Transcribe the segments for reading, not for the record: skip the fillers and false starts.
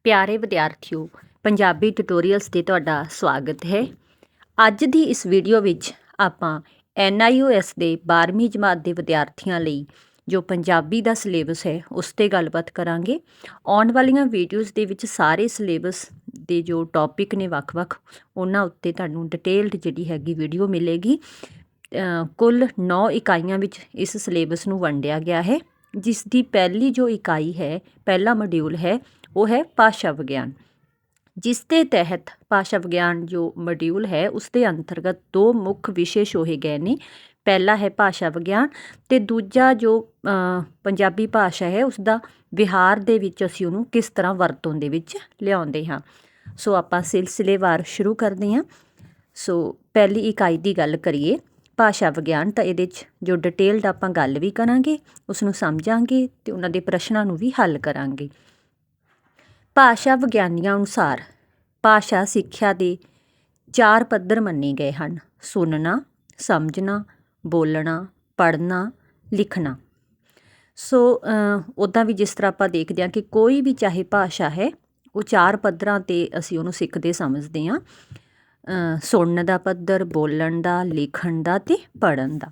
ਪਿਆਰੇ ਵਿਦਿਆਰਥੀਓ, ਪੰਜਾਬੀ ਟਿਊਟੋਰੀਅਲਸ 'ਤੇ ਤੁਹਾਡਾ ਸਵਾਗਤ ਹੈ। ਅੱਜ ਦੀ ਇਸ ਵੀਡੀਓ ਵਿੱਚ ਆਪਾਂ NIOS ਦੇ 12ਵੀਂ ਜਮਾਤ ਦੇ ਵਿਦਿਆਰਥੀਆਂ ਲਈ ਜੋ ਪੰਜਾਬੀ ਦਾ ਸਿਲੇਬਸ ਹੈ ਉਸ 'ਤੇ ਗੱਲਬਾਤ ਕਰਾਂਗੇ। ਆਉਣ ਵਾਲੀਆਂ ਵੀਡੀਓਜ਼ ਦੇ ਵਿੱਚ ਸਾਰੇ ਸਿਲੇਬਸ ਦੇ ਜੋ ਟੌਪਿਕ ਨੇ ਵੱਖ-ਵੱਖ ਉਹਨਾਂ ਉੱਤੇ ਤੁਹਾਨੂੰ ਡਿਟੇਲਡ ਜਿਹੜੀ ਹੈਗੀ ਵੀਡੀਓ ਮਿਲੇਗੀ। ਕੁੱਲ 9 ਇਕਾਈਆਂ ਵਿੱਚ ਇਸ ਸਿਲੇਬਸ ਨੂੰ ਵੰਡਿਆ ਗਿਆ ਹੈ, ਜਿਸ ਦੀ ਪਹਿਲੀ ਜੋ ਇਕਾਈ ਹੈ, ਪਹਿਲਾ ਮੋਡਿਊਲ ਹੈ, ਉਹ ਹੈ ਭਾਸ਼ਾ ਵਿਗਿਆਨ। ਜਿਸ ਦੇ ਤਹਿਤ ਭਾਸ਼ਾ ਵਿਗਿਆਨ ਜੋ ਮੋਡਿਊਲ ਹੈ ਉਸ ਦੇ ਅੰਤਰਗਤ 2 ਮੁੱਖ ਵਿਸ਼ੇ ਛੋਹੇ ਗਏ ਨੇ। ਪਹਿਲਾ ਹੈ ਭਾਸ਼ਾ ਵਿਗਿਆਨ ਅਤੇ ਦੂਜਾ ਜੋ ਪੰਜਾਬੀ ਭਾਸ਼ਾ ਹੈ ਉਸ ਦਾ ਵਿਹਾਰ ਦੇ ਵਿੱਚ ਅਸੀਂ ਉਹਨੂੰ ਕਿਸ ਤਰ੍ਹਾਂ ਵਰਤੋਂ ਦੇ ਵਿੱਚ ਲਿਆਉਂਦੇ ਹਾਂ। ਸੋ ਆਪਾਂ ਸਿਲਸਿਲੇਵਾਰ ਸ਼ੁਰੂ ਕਰਦੇ ਹਾਂ। ਸੋ ਪਹਿਲੀ ਇਕਾਈ ਦੀ ਗੱਲ ਕਰੀਏ ਭਾਸ਼ਾ ਵਿਗਿਆਨ, ਤਾਂ ਇਹਦੇ 'ਚ ਜੋ ਡਿਟੇਲਡ ਆਪਾਂ ਗੱਲ ਵੀ ਕਰਾਂਗੇ, ਉਸ ਨੂੰ ਸਮਝਾਂਗੇ ਅਤੇ ਉਹਨਾਂ ਦੇ ਪ੍ਰਸ਼ਨਾਂ ਨੂੰ ਵੀ ਹੱਲ ਕਰਾਂਗੇ। ਭਾਸ਼ਾ ਵਿਗਿਆਨੀਆਂ ਅਨੁਸਾਰ ਭਾਸ਼ਾ ਸਿੱਖਿਆ ਦੇ 4 ਪੱਧਰ ਮੰਨੇ ਗਏ ਹਨ: ਸੁਣਨਾ, ਸਮਝਣਾ, ਬੋਲਣਾ, ਪੜ੍ਹਨਾ, ਲਿਖਣਾ। ਸੋ ਉੱਦਾਂ ਵੀ ਜਿਸ ਤਰ੍ਹਾਂ ਆਪਾਂ ਦੇਖਦੇ ਹਾਂ ਕਿ ਕੋਈ ਵੀ ਚਾਹੇ ਭਾਸ਼ਾ ਹੈ ਉਹ 4 ਪੱਧਰਾਂ 'ਤੇ ਅਸੀਂ ਉਹਨੂੰ ਸਿੱਖਦੇ ਸਮਝਦੇ ਹਾਂ: ਸੁਣਨ ਦਾ ਪੱਧਰ, ਬੋਲਣ ਦਾ, ਲਿਖਣ ਦਾ ਅਤੇ ਪੜ੍ਹਨ ਦਾ।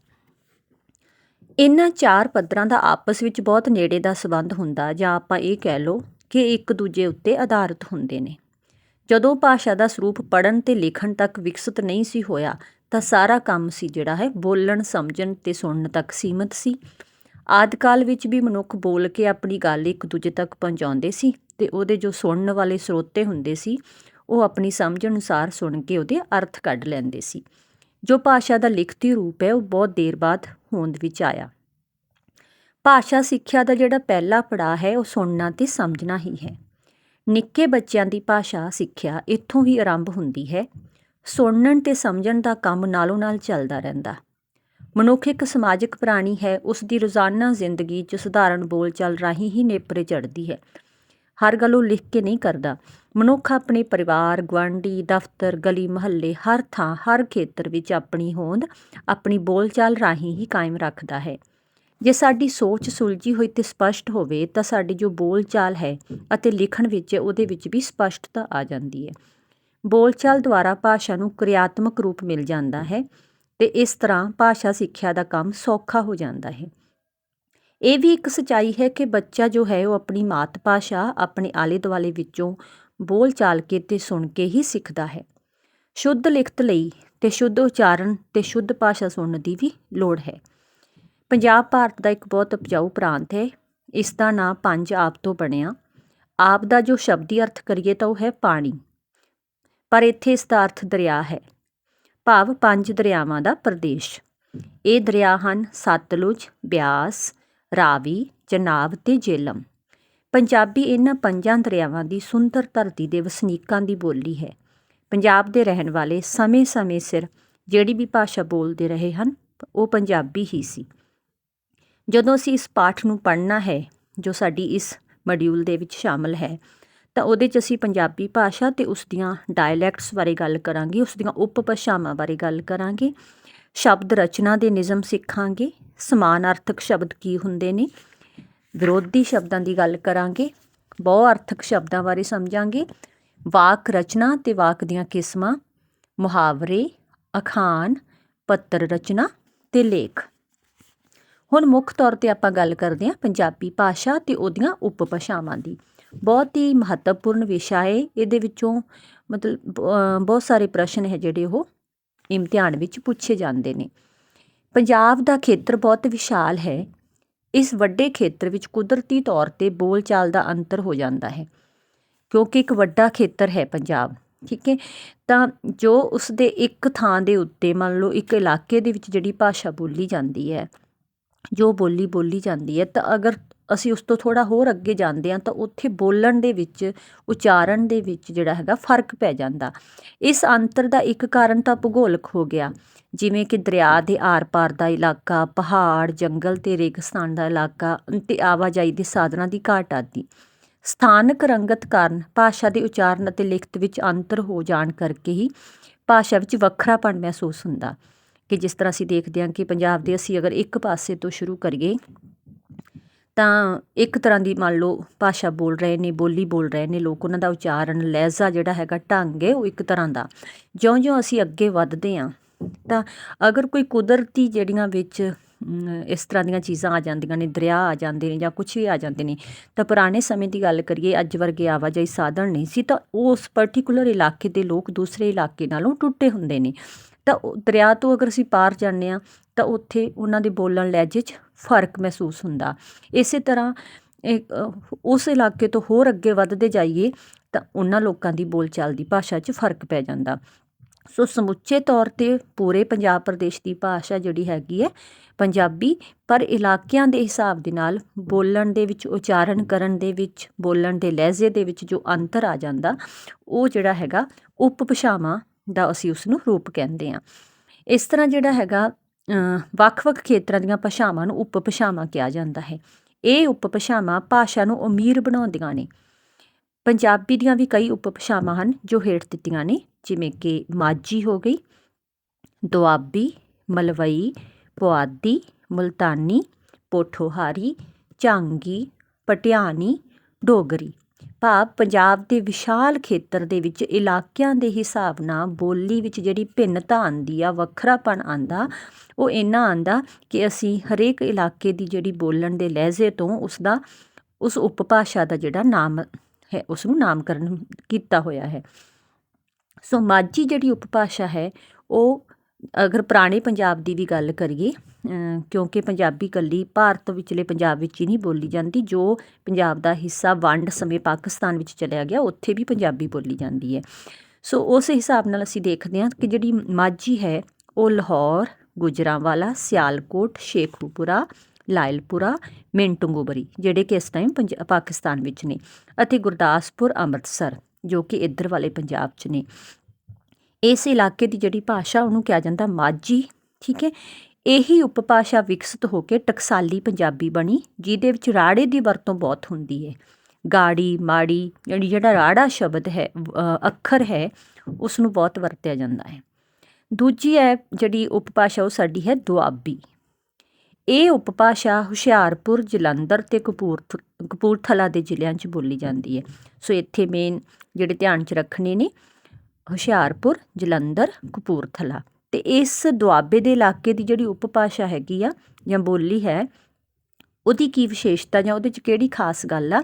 ਇਹਨਾਂ 4 ਪੱਧਰਾਂ ਦਾ ਆਪਸ ਵਿੱਚ ਬਹੁਤ ਨੇੜੇ ਦਾ ਸੰਬੰਧ ਹੁੰਦਾ, ਜਾਂ ਆਪਾਂ ਇਹ ਕਹਿ ਲਓ ਕਿ ਇੱਕ ਦੂਜੇ ਉੱਤੇ ਆਧਾਰਿਤ ਹੁੰਦੇ ਨੇ। ਜਦੋਂ ਭਾਸ਼ਾ ਦਾ ਸਰੂਪ ਪੜ੍ਹਨ ਅਤੇ ਲਿਖਣ ਤੱਕ ਵਿਕਸਿਤ ਨਹੀਂ ਸੀ ਹੋਇਆ ਤਾਂ ਸਾਰਾ ਕੰਮ ਸੀ ਜਿਹੜਾ ਹੈ ਬੋਲਣ, ਸਮਝਣ ਅਤੇ ਸੁਣਨ ਤੱਕ ਸੀਮਿਤ ਸੀ। ਆਦਿ ਕਾਲ ਵਿੱਚ ਵੀ ਮਨੁੱਖ ਬੋਲ ਕੇ ਆਪਣੀ ਗੱਲ ਇੱਕ ਦੂਜੇ ਤੱਕ ਪਹੁੰਚਾਉਂਦੇ ਸੀ ਅਤੇ ਉਹਦੇ ਜੋ ਸੁਣਨ ਵਾਲੇ ਸਰੋਤੇ ਹੁੰਦੇ ਸੀ ਉਹ ਆਪਣੀ ਸਮਝ ਅਨੁਸਾਰ ਸੁਣ ਕੇ ਉਹਦੇ ਅਰਥ ਕੱਢ ਲੈਂਦੇ ਸੀ। ਜੋ ਭਾਸ਼ਾ ਦਾ ਲਿਖਤੀ ਰੂਪ ਹੈ ਉਹ ਬਹੁਤ ਦੇਰ ਬਾਅਦ ਹੋਂਦ ਵਿੱਚ ਆਇਆ। ਭਾਸ਼ਾ ਸਿੱਖਿਆ ਦਾ ਜਿਹੜਾ ਪਹਿਲਾ ਪੜਾਅ ਹੈ ਉਹ ਸੁਣਨਾ ਅਤੇ ਸਮਝਣਾ ਹੀ ਹੈ। ਨਿੱਕੇ ਬੱਚਿਆਂ ਦੀ ਭਾਸ਼ਾ ਸਿੱਖਿਆ ਇੱਥੋਂ ਹੀ ਆਰੰਭ ਹੁੰਦੀ ਹੈ। ਸੁਣਨ ਅਤੇ ਸਮਝਣ ਦਾ ਕੰਮ ਨਾਲੋਂ ਨਾਲ ਚੱਲਦਾ ਰਹਿੰਦਾ। ਮਨੁੱਖ ਇੱਕ ਸਮਾਜਿਕ ਪ੍ਰਾਣੀ ਹੈ। ਉਸ ਦੀ ਰੋਜ਼ਾਨਾ ਜ਼ਿੰਦਗੀ 'ਚ ਸਧਾਰਨ ਬੋਲਚਾਲ ਰਾਹੀਂ ਹੀ ਨੇਪਰੇ ਚੜ੍ਹਦੀ ਹੈ। ਹਰ ਗੱਲ ਉਹ ਲਿਖ ਕੇ ਨਹੀਂ ਕਰਦਾ। ਮਨੁੱਖ ਆਪਣੇ ਪਰਿਵਾਰ, ਗੁਆਂਢੀ, ਦਫ਼ਤਰ, ਗਲੀ ਮੁਹੱਲੇ, ਹਰ ਥਾਂ, ਹਰ ਖੇਤਰ ਵਿੱਚ ਆਪਣੀ ਹੋਂਦ ਆਪਣੀ ਬੋਲਚਾਲ ਰਾਹੀਂ ਹੀ ਕਾਇਮ ਰੱਖਦਾ ਹੈ। ਜੇ ਸਾਡੀ ਸੋਚ ਸੁਲਝੀ ਹੋਈ ਅਤੇ ਸਪਸ਼ਟ ਹੋਵੇ ਤਾਂ ਸਾਡੀ ਜੋ ਬੋਲਚਾਲ ਹੈ ਅਤੇ ਲਿਖਣ ਵਿੱਚ ਉਹਦੇ ਵਿੱਚ ਵੀ ਸਪਸ਼ਟਤਾ ਆ ਜਾਂਦੀ ਹੈ। ਬੋਲਚਾਲ ਦੁਆਰਾ ਭਾਸ਼ਾ ਨੂੰ ਕਿਰਿਆਤਮਕ ਰੂਪ ਮਿਲ ਜਾਂਦਾ ਹੈ ਅਤੇ ਇਸ ਤਰ੍ਹਾਂ ਭਾਸ਼ਾ ਸਿੱਖਿਆ ਦਾ ਕੰਮ ਸੌਖਾ ਹੋ ਜਾਂਦਾ ਹੈ। ਇਹ ਵੀ ਇੱਕ ਸੱਚਾਈ ਹੈ ਕਿ ਬੱਚਾ ਜੋ ਹੈ ਉਹ ਆਪਣੀ ਮਾਤ ਭਾਸ਼ਾ ਆਪਣੇ ਆਲੇ ਦੁਆਲੇ ਵਿੱਚੋਂ ਬੋਲ ਚਾਲ ਕੇ ਅਤੇ ਸੁਣ ਕੇ ਹੀ ਸਿੱਖਦਾ ਹੈ। ਸ਼ੁੱਧ ਲਿਖਤ ਲਈ ਅਤੇ ਸ਼ੁੱਧ ਉਚਾਰਨ ਅਤੇ ਸ਼ੁੱਧ ਭਾਸ਼ਾ ਸੁਣਨ ਦੀ ਵੀ ਲੋੜ ਹੈ। ਪੰਜਾਬ ਭਾਰਤ ਦਾ ਇੱਕ ਬਹੁਤ ਉਪਜਾਊ ਪ੍ਰਾਂਤ ਹੈ। ਇਸ ਦਾ ਨਾਂ 5 ਆਬ ਤੋਂ ਬਣਿਆ। ਆਬ ਦਾ ਜੋ ਸ਼ਬਦੀ ਅਰਥ ਕਰੀਏ ਤਾਂ ਉਹ ਹੈ ਪਾਣੀ, ਪਰ ਇੱਥੇ ਇਸ ਦਾ ਅਰਥ ਦਰਿਆ ਹੈ, ਭਾਵ 5 ਦਰਿਆਵਾਂ ਦਾ ਪ੍ਰਦੇਸ਼। ਇਹ ਦਰਿਆ ਹਨ ਸਤਲੁਜ, ਬਿਆਸ, ਰਾਵੀ, ਚਨਾਬ ਅਤੇ ਜੇਹਲਮ। ਪੰਜਾਬੀ ਇਹਨਾਂ 5 ਦਰਿਆਵਾਂ ਦੀ ਸੁੰਦਰ ਧਰਤੀ ਦੇ ਵਸਨੀਕਾਂ ਦੀ ਬੋਲੀ ਹੈ। ਪੰਜਾਬ ਦੇ ਰਹਿਣ ਵਾਲੇ ਸਮੇਂ-ਸਮੇਂ ਸਿਰ ਜਿਹੜੀ ਵੀ ਭਾਸ਼ਾ ਬੋਲਦੇ ਰਹੇ ਹਨ ਉਹ ਪੰਜਾਬੀ ਹੀ ਸੀ। ਜਦੋਂ ਅਸੀਂ ਇਸ ਪਾਠ ਨੂੰ ਪੜ੍ਹਨਾ ਹੈ ਜੋ ਸਾਡੀ ਇਸ ਮੋਡਿਊਲ ਦੇ ਵਿੱਚ ਸ਼ਾਮਲ ਹੈ ਤਾਂ ਉਹਦੇ 'ਚ ਅਸੀਂ ਪੰਜਾਬੀ ਭਾਸ਼ਾ ਅਤੇ ਉਸ ਦੀਆਂ ਡਾਇਲੈਕਟਸ ਬਾਰੇ ਗੱਲ ਕਰਾਂਗੇ, ਉਸ ਦੀਆਂ ਉਪ ਭਾਸ਼ਾਵਾਂ ਬਾਰੇ ਗੱਲ ਕਰਾਂਗੇ, ਸ਼ਬਦ ਰਚਨਾ ਦੇ ਨਿਯਮ ਸਿੱਖਾਂਗੇ, ਸਮਾਨਾਰਥਕ ਸ਼ਬਦ ਕੀ ਹੁੰਦੇ ਨੇ, ਵਿਰੋਧੀ ਸ਼ਬਦਾਂ ਦੀ ਗੱਲ ਕਰਾਂਗੇ, ਬਹੁ ਅਰਥਕ ਸ਼ਬਦਾਂ ਬਾਰੇ ਸਮਝਾਂਗੇ, ਵਾਕ ਰਚਨਾ ਅਤੇ ਵਾਕ ਦੀਆਂ ਕਿਸਮਾਂ, ਮੁਹਾਵਰੇ, ਅਖਾਣ, ਪੱਤਰ ਰਚਨਾ ਅਤੇ ਲੇਖ। ਹੁਣ ਮੁੱਖ ਤੌਰ 'ਤੇ ਆਪਾਂ ਗੱਲ ਕਰਦੇ ਹਾਂ ਪੰਜਾਬੀ ਭਾਸ਼ਾ ਅਤੇ ਉਹਦੀਆਂ ਉਪ ਭਾਸ਼ਾਵਾਂ ਦੀ। ਬਹੁਤ ਹੀ ਮਹੱਤਵਪੂਰਨ ਵਿਸ਼ਾ ਹੈ। ਇਹਦੇ ਵਿੱਚੋਂ ਬਹੁਤ ਸਾਰੇ ਪ੍ਰਸ਼ਨ ਹੈ ਜਿਹੜੇ ਉਹ ਇਮਤਿਹਾਨ ਵਿੱਚ ਪੁੱਛੇ ਜਾਂਦੇ ਨੇ। ਪੰਜਾਬ ਦਾ ਖੇਤਰ ਬਹੁਤ ਵਿਸ਼ਾਲ ਹੈ। ਇਸ ਵੱਡੇ ਖੇਤਰ ਵਿੱਚ ਕੁਦਰਤੀ ਤੌਰ 'ਤੇ ਬੋਲਚਾਲ ਦਾ ਅੰਤਰ ਹੋ ਜਾਂਦਾ ਹੈ ਕਿਉਂਕਿ ਇੱਕ ਵੱਡਾ ਖੇਤਰ ਹੈ ਪੰਜਾਬ, ਠੀਕ ਹੈ। ਤਾਂ ਜੋ ਉਸ ਦੇ ਇੱਕ ਥਾਂ ਦੇ ਉੱਤੇ ਮੰਨ ਲਓ ਇੱਕ ਇਲਾਕੇ ਦੇ ਵਿੱਚ ਜਿਹੜੀ ਭਾਸ਼ਾ ਬੋਲੀ ਜਾਂਦੀ ਹੈ, ਜੋ ਬੋਲੀ ਜਾਂਦੀ ਹੈ, ਤਾਂ ਅਗਰ ਅਸੀਂ ਉਸ ਤੋਂ ਥੋੜ੍ਹਾ ਹੋਰ ਅੱਗੇ ਜਾਂਦੇ ਹਾਂ ਤਾਂ ਉੱਥੇ ਬੋਲਣ ਦੇ ਵਿੱਚ, ਉਚਾਰਨ ਦੇ ਵਿੱਚ ਜਿਹੜਾ ਹੈਗਾ ਫਰਕ ਪੈ ਜਾਂਦਾ। ਇਸ ਅੰਤਰ ਦਾ ਇੱਕ ਕਾਰਨ ਤਾਂ ਭੂਗੋਲਿਕ ਹੋ ਗਿਆ, ਜਿਵੇਂ ਕਿ ਦਰਿਆ ਦੇ ਆਰ-ਪਾਰ ਦਾ ਇਲਾਕਾ, ਪਹਾੜ, ਜੰਗਲ ਅਤੇ ਰੇਗਿਸਤਾਨ ਦਾ ਇਲਾਕਾ ਅਤੇ ਆਵਾਜਾਈ ਦੇ ਸਾਧਨਾਂ ਦੀ ਘਾਟ ਆਦਿ। ਸਥਾਨਕ ਰੰਗਤ ਕਾਰਨ ਭਾਸ਼ਾ ਦੇ ਉਚਾਰਨ ਅਤੇ ਲਿਖਤ ਵਿੱਚ ਅੰਤਰ ਹੋ ਜਾਣ ਕਰਕੇ ਹੀ ਭਾਸ਼ਾ ਵਿੱਚ ਵੱਖਰਾਪਣ ਮਹਿਸੂਸ ਹੁੰਦਾ। ਕਿ ਜਿਸ ਤਰ੍ਹਾਂ ਅਸੀਂ ਦੇਖਦੇ ਹਾਂ ਕਿ ਪੰਜਾਬ ਦੇ ਅਸੀਂ ਅਗਰ ਇੱਕ ਪਾਸੇ ਤੋਂ ਸ਼ੁਰੂ ਕਰੀਏ ਤਾਂ ਇੱਕ ਤਰ੍ਹਾਂ ਦੀ ਮੰਨ ਲਓ ਭਾਸ਼ਾ ਬੋਲ ਰਹੇ ਨੇ, ਬੋਲੀ ਬੋਲ ਰਹੇ ਨੇ ਲੋਕ, ਉਹਨਾਂ ਦਾ ਉਚਾਰਨ, ਲਹਿਜ਼ਾ ਜਿਹੜਾ ਹੈਗਾ, ਢੰਗ ਹੈ ਉਹ ਇੱਕ ਤਰ੍ਹਾਂ ਦਾ। ਜਿਉਂ-ਜਿਉਂ ਅਸੀਂ ਅੱਗੇ ਵੱਧਦੇ ਹਾਂ ਤਾਂ ਅਗਰ ਕੋਈ ਕੁਦਰਤੀ ਜਿਹੜੀਆਂ ਵਿੱਚ ਇਸ ਤਰ੍ਹਾਂ ਦੀਆਂ ਚੀਜ਼ਾਂ ਆ ਜਾਂਦੀਆਂ ਨੇ, ਦਰਿਆ ਆ ਜਾਂਦੇ ਨੇ ਜਾਂ ਕੁਛ ਵੀ ਆ ਜਾਂਦੇ ਨੇ, ਤਾਂ ਪੁਰਾਣੇ ਸਮੇਂ ਦੀ ਗੱਲ ਕਰੀਏ, ਅੱਜ ਵਰਗੇ ਆਵਾਜਾਈ ਸਾਧਨ ਨਹੀਂ ਸੀ, ਤਾਂ ਉਸ ਪਰਟੀਕੂਲਰ ਇਲਾਕੇ ਦੇ ਲੋਕ ਦੂਸਰੇ ਇਲਾਕੇ ਨਾਲੋਂ ਟੁੱਟੇ ਹੁੰਦੇ ਨੇ। ਤਾਂ ਦਰਿਆ ਤੋਂ ਅਗਰ ਅਸੀਂ ਪਾਰ ਜਾਂਦੇ ਹਾਂ ਤਾਂ ਉੱਥੇ ਉਹਨਾਂ ਦੇ ਬੋਲਣ ਲਹਿਜੇ 'ਚ ਫ਼ਰਕ ਮਹਿਸੂਸ ਹੁੰਦਾ। ਇਸੇ ਤਰ੍ਹਾਂ ਉਸ ਇਲਾਕੇ ਤੋਂ ਹੋਰ ਅੱਗੇ ਵੱਧਦੇ ਜਾਈਏ ਤਾਂ ਉਹਨਾਂ ਲੋਕਾਂ ਦੀ ਬੋਲਚਾਲ ਦੀ ਭਾਸ਼ਾ 'ਚ ਫ਼ਰਕ ਪੈ ਜਾਂਦਾ। ਸੋ ਸਮੁੱਚੇ ਤੌਰ 'ਤੇ ਪੂਰੇ ਪੰਜਾਬ ਪ੍ਰਦੇਸ਼ ਦੀ ਭਾਸ਼ਾ ਜਿਹੜੀ ਹੈਗੀ ਹੈ ਪੰਜਾਬੀ, ਪਰ ਇਲਾਕਿਆਂ ਦੇ ਹਿਸਾਬ ਦੇ ਨਾਲ ਬੋਲਣ ਦੇ ਵਿੱਚ, ਉਚਾਰਨ ਕਰਨ ਦੇ ਵਿੱਚ, ਬੋਲਣ ਦੇ ਲਹਿਜ਼ੇ ਦੇ ਵਿੱਚ ਜੋ ਅੰਤਰ ਆ ਜਾਂਦਾ, ਉਹ ਜਿਹੜਾ ਹੈਗਾ ਉਪ ਭਾਸ਼ਾਵਾਂ ਦਾ ਅਸੀਂ ਉਸ ਨੂੰ ਰੂਪ ਕਹਿੰਦੇ ਹਾਂ। ਇਸ ਤਰ੍ਹਾਂ ਜਿਹੜਾ ਹੈਗਾ ਵੱਖ-ਵੱਖ ਖੇਤਰਾਂ ਦੀਆਂ ਭਾਸ਼ਾਵਾਂ ਨੂੰ ਉਪ ਭਾਸ਼ਾਵਾਂ ਕਿਹਾ ਜਾਂਦਾ ਹੈ। ਇਹ ਉਪ ਭਾਸ਼ਾਵਾਂ ਭਾਸ਼ਾ ਨੂੰ ਅਮੀਰ ਬਣਾਉਂਦੀਆਂ ਨੇ। ਪੰਜਾਬੀ ਦੀਆਂ ਵੀ ਕਈ ਉਪ ਭਾਸ਼ਾਵਾਂ ਹਨ ਜੋ ਹੇਠ ਦਿੱਤੀਆਂ ਨੇ, ਜਿਵੇਂ ਕਿ ਮਾਝੀ ਹੋ ਗਈ, ਦੁਆਬੀ, ਮਲਵਈ, ਪੁਆਧੀ, ਮੁਲਤਾਨੀ, ਪੋਠੋਹਾਰੀ, ਝਾਂਗੀ, ਪਟਿਆਣੀ, ਡੋਗਰੀ। ਭਾਵ ਪੰਜਾਬ ਦੇ ਵਿਸ਼ਾਲ ਖੇਤਰ ਦੇ ਵਿੱਚ ਇਲਾਕਿਆਂ ਦੇ ਹਿਸਾਬ ਨਾਲ ਬੋਲੀ ਵਿੱਚ ਜਿਹੜੀ ਭਿੰਨਤਾ ਆਉਂਦੀ ਆ, ਵੱਖਰਾਪਣ ਆਉਂਦਾ, ਉਹ ਇੰਨਾ ਆਉਂਦਾ ਕਿ ਅਸੀਂ ਹਰੇਕ ਇਲਾਕੇ ਦੀ ਜਿਹੜੀ ਬੋਲਣ ਦੇ ਲਹਿਜ਼ੇ ਤੋਂ ਉਸ ਉਪਭਾਸ਼ਾ ਦਾ ਜਿਹੜਾ ਨਾਮ ਹੈ ਉਸ ਨੂੰ ਨਾਮਕਰਨ ਕੀਤਾ ਹੋਇਆ ਹੈ। ਸੋ ਮਾਝੀ ਜਿਹੜੀ ਉਪਭਾਸ਼ਾ ਹੈ ਉਹ ਅਗਰ ਪੁਰਾਣੇ ਪੰਜਾਬ ਦੀ ਵੀ ਗੱਲ ਕਰੀਏ, ਕਿਉਂਕਿ ਪੰਜਾਬੀ ਇਕੱਲੀ ਭਾਰਤ ਵਿਚਲੇ ਪੰਜਾਬ ਵਿੱਚ ਹੀ ਨਹੀਂ ਬੋਲੀ ਜਾਂਦੀ, ਜੋ ਪੰਜਾਬ ਦਾ ਹਿੱਸਾ ਵੰਡ ਸਮੇਂ ਪਾਕਿਸਤਾਨ ਵਿੱਚ ਚਲਿਆ ਗਿਆ ਉੱਥੇ ਵੀ ਪੰਜਾਬੀ ਬੋਲੀ ਜਾਂਦੀ ਹੈ। ਸੋ ਉਸ ਹਿਸਾਬ ਨਾਲ ਅਸੀਂ ਦੇਖਦੇ ਹਾਂ ਕਿ ਜਿਹੜੀ ਮਾਝੀ ਹੈ ਉਹ ਲਾਹੌਰ, ਗੁਜਰਾਂਵਾਲਾ, ਸਿਆਲਕੋਟ, ਸ਼ੇਖੂਪੁਰਾ, ਲਾਇਲਪੁਰਾ, ਮਿੰਟੁੰਗੂਬਰੀ ਜਿਹੜੇ ਕਿ ਇਸ ਟਾਈਮ ਪਾਕਿਸਤਾਨ ਵਿੱਚ ਨੇ, ਅਤੇ ਗੁਰਦਾਸਪੁਰ, ਅੰਮ੍ਰਿਤਸਰ ਜੋ ਕਿ ਇੱਧਰ ਵਾਲੇ ਪੰਜਾਬ 'ਚ ਨੇ। ਇਸ ਇਲਾਕੇ ਦੀ ਜਿਹੜੀ ਭਾਸ਼ਾ ਉਹਨੂੰ ਕਿਹਾ ਜਾਂਦਾ ਮਾਝੀ। ਠੀਕ ਹੈ, ਇਹੀ ਉਪਭਾਸ਼ਾ ਵਿਕਸਿਤ ਹੋ ਕੇ ਟਕਸਾਲੀ ਪੰਜਾਬੀ ਬਣੀ, ਜਿਹਦੇ ਵਿੱਚ ਰਾੜੇ ਦੀ ਵਰਤੋਂ ਬਹੁਤ ਹੁੰਦੀ ਹੈ। ਗਾੜੀ, ਮਾੜੀ, ਜਿਹੜਾ ਰਾੜਾ ਸ਼ਬਦ ਹੈ, ਅੱਖਰ ਹੈ, ਉਸ ਨੂੰ ਬਹੁਤ ਵਰਤਿਆ ਜਾਂਦਾ ਹੈ। ਦੂਜੀ ਹੈ ਜਿਹੜੀ ਉਪਭਾਸ਼ਾ ਉਹ ਸਾਡੀ ਹੈ ਦੁਆਬੀ। ਇਹ ਉਪਭਾਸ਼ਾ ਹੁਸ਼ਿਆਰਪੁਰ, ਜਲੰਧਰ ਅਤੇ ਕਪੂਰਥਲਾ ਦੇ ਜ਼ਿਲ੍ਹਿਆਂ 'ਚ ਬੋਲੀ ਜਾਂਦੀ ਹੈ। ਸੋ ਇੱਥੇ ਮੇਨ ਜਿਹੜੇ ਧਿਆਨ 'ਚ ਰੱਖਣੇ ਨੇ, ਹੁਸ਼ਿਆਰਪੁਰ, ਜਲੰਧਰ, ਕਪੂਰਥਲਾ। ਅਤੇ ਇਸ ਦੁਆਬੇ ਦੇ ਇਲਾਕੇ ਦੀ ਜਿਹੜੀ ਉਪਭਾਸ਼ਾ ਹੈਗੀ ਆ ਜਾਂ ਬੋਲੀ ਹੈ, ਉਹਦੀ ਕੀ ਵਿਸ਼ੇਸ਼ਤਾ ਜਾਂ ਉਹਦੇ 'ਚ ਕਿਹੜੀ ਖਾਸ ਗੱਲ ਆ?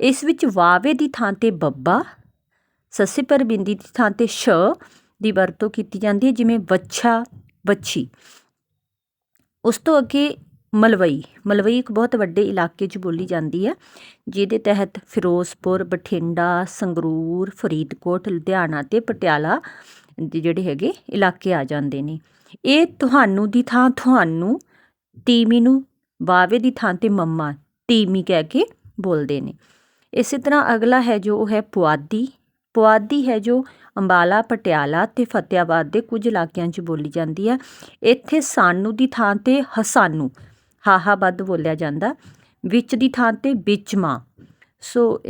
ਇਸ ਵਿੱਚ ਵਾਵੇ ਦੀ ਥਾਂ 'ਤੇ ਬੱਬਾ, ਸੱਸੇ ਪਰ ਬਿੰਦੀ ਦੀ ਥਾਂ 'ਤੇ ਸ਼ ਦੀ ਵਰਤੋਂ ਕੀਤੀ ਜਾਂਦੀ ਹੈ, ਜਿਵੇਂ ਵੱਛਾ, ਵੱਛੀ। ਉਸ ਤੋਂ ਅੱਗੇ ਮਲਵਈ ਇੱਕ ਬਹੁਤ ਵੱਡੇ ਇਲਾਕੇ 'ਚ ਬੋਲੀ ਜਾਂਦੀ ਹੈ, ਜਿਹਦੇ ਤਹਿਤ ਫਿਰੋਜ਼ਪੁਰ, ਬਠਿੰਡਾ, ਸੰਗਰੂਰ, ਫਰੀਦਕੋਟ, ਲੁਧਿਆਣਾ ਅਤੇ ਪਟਿਆਲਾ ਦੇ ਜਿਹੜੇ ਹੈਗੇ ਇਲਾਕੇ ਆ ਜਾਂਦੇ ਨੇ। ਇਹ ਤੁਹਾਨੂੰ ਦੀ ਥਾਂ ਤੁਹਾਨੂੰ, ਤੀਵੀਂ ਨੂੰ ਵਾਵੇ ਦੀ ਥਾਂ 'ਤੇ ਮੰਮਾ, ਤੀਵੀਂ ਕਹਿ ਕੇ ਬੋਲਦੇ ਨੇ। ਇਸੇ ਤਰ੍ਹਾਂ ਅਗਲਾ ਹੈ ਜੋ ਉਹ ਹੈ ਪੁਆਧੀ ਹੈ ਜੋ ਅੰਬਾਲਾ, ਪਟਿਆਲਾ ਅਤੇ ਫਤਿਆਬਾਦ ਦੇ ਕੁਝ ਇਲਾਕਿਆਂ 'ਚ ਬੋਲੀ ਜਾਂਦੀ ਹੈ। ਇੱਥੇ ਸਾਨੂੰ ਦੀ ਥਾਂ 'ਤੇ ਹਸਾਨੂੰ, ਹਾਹਾ ਬੱਧ ਬੋਲਿਆ ਜਾਂਦਾ, ਵਿੱਚ ਦੀ ਥਾਂ 'ਤੇ ਵਿੱਚ ਮਾਂ। ਸੋ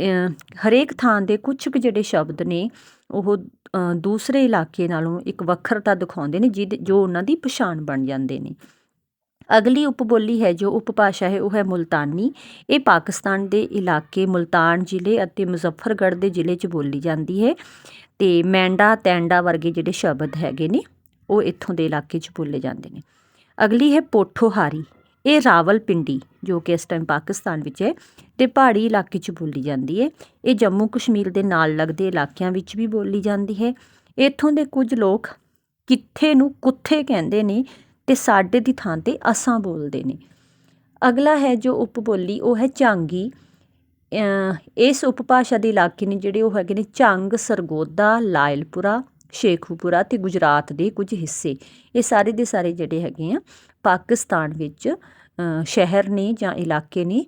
ਹਰੇਕ ਥਾਂ ਦੇ ਕੁਛ ਕੁ ਜਿਹੜੇ ਸ਼ਬਦ ਨੇ ਉਹ ਦੂਸਰੇ ਇਲਾਕੇ ਨਾਲੋਂ ਇੱਕ ਵੱਖਰਤਾ ਦਿਖਾਉਂਦੇ ਨੇ, ਜੋ ਉਹਨਾਂ ਦੀ ਪਛਾਣ ਬਣ ਜਾਂਦੇ ਨੇ। ਅਗਲੀ ਉਪਬੋਲੀ ਹੈ ਜੋ ਉਪਭਾਸ਼ਾ ਹੈ ਉਹ ਹੈ ਮੁਲਤਾਨੀ। ਇਹ ਪਾਕਿਸਤਾਨ ਦੇ ਇਲਾਕੇ ਮੁਲਤਾਨ ਜ਼ਿਲ੍ਹੇ ਅਤੇ ਮੁਜ਼ੱਫਰਗੜ੍ਹ ਦੇ ਜ਼ਿਲ੍ਹੇ 'ਚ ਬੋਲੀ ਜਾਂਦੀ ਹੈ, ਅਤੇ ਮੈਂਡਾ, ਤੈਂਡਾ ਵਰਗੇ ਜਿਹੜੇ ਸ਼ਬਦ ਹੈਗੇ ਨੇ ਉਹ ਇੱਥੋਂ ਦੇ ਇਲਾਕੇ 'ਚ ਬੋਲੇ ਜਾਂਦੇ ਨੇ। ਅਗਲੀ ਹੈ ਪੋਠੋਹਾਰੀ। ਇਹ ਰਾਵਲਪਿੰਡੀ ਜੋ ਕਿ ਇਸ ਟਾਈਮ ਪਾਕਿਸਤਾਨ ਵਿੱਚ ਹੈ ਅਤੇ ਪਹਾੜੀ ਇਲਾਕੇ 'ਚ ਬੋਲੀ ਜਾਂਦੀ ਹੈ। ਇਹ ਜੰਮੂ ਕਸ਼ਮੀਰ ਦੇ ਨਾਲ ਲੱਗਦੇ ਇਲਾਕਿਆਂ ਵਿੱਚ ਵੀ ਬੋਲੀ ਜਾਂਦੀ ਹੈ। ਇੱਥੋਂ ਦੇ ਕੁਝ ਲੋਕ ਕਿੱਥੇ ਨੂੰ ਕੁੱਥੇ ਕਹਿੰਦੇ ਨੇ ਅਤੇ ਸਾਡੇ ਦੀ ਥਾਂ 'ਤੇ ਅਸਾਂ ਬੋਲਦੇ ਨੇ। ਅਗਲਾ ਹੈ ਜੋ ਉਪਬੋਲੀ ਉਹ ਹੈ ਝਾਂਗੀ। ਇਸ ਉਪਭਾਸ਼ਾ ਦੇ ਇਲਾਕੇ ਨੇ ਜਿਹੜੇ ਉਹ ਹੈਗੇ ਨੇ ਝੰਗ, ਸਰਗੋਦਾ, ਲਾਇਲਪੁਰਾ, ਸ਼ੇਖੂਪੁਰਾ ਅਤੇ ਗੁਜਰਾਤ ਦੇ ਕੁਝ ਹਿੱਸੇ। ਇਹ ਸਾਰੇ ਦੇ ਸਾਰੇ ਜਿਹੜੇ ਹੈਗੇ ਆ ਪਾਕਿਸਤਾਨ ਵਿੱਚ ਸ਼ਹਿਰ ਨੇ ਜਾਂ ਇਲਾਕੇ ਨੇ।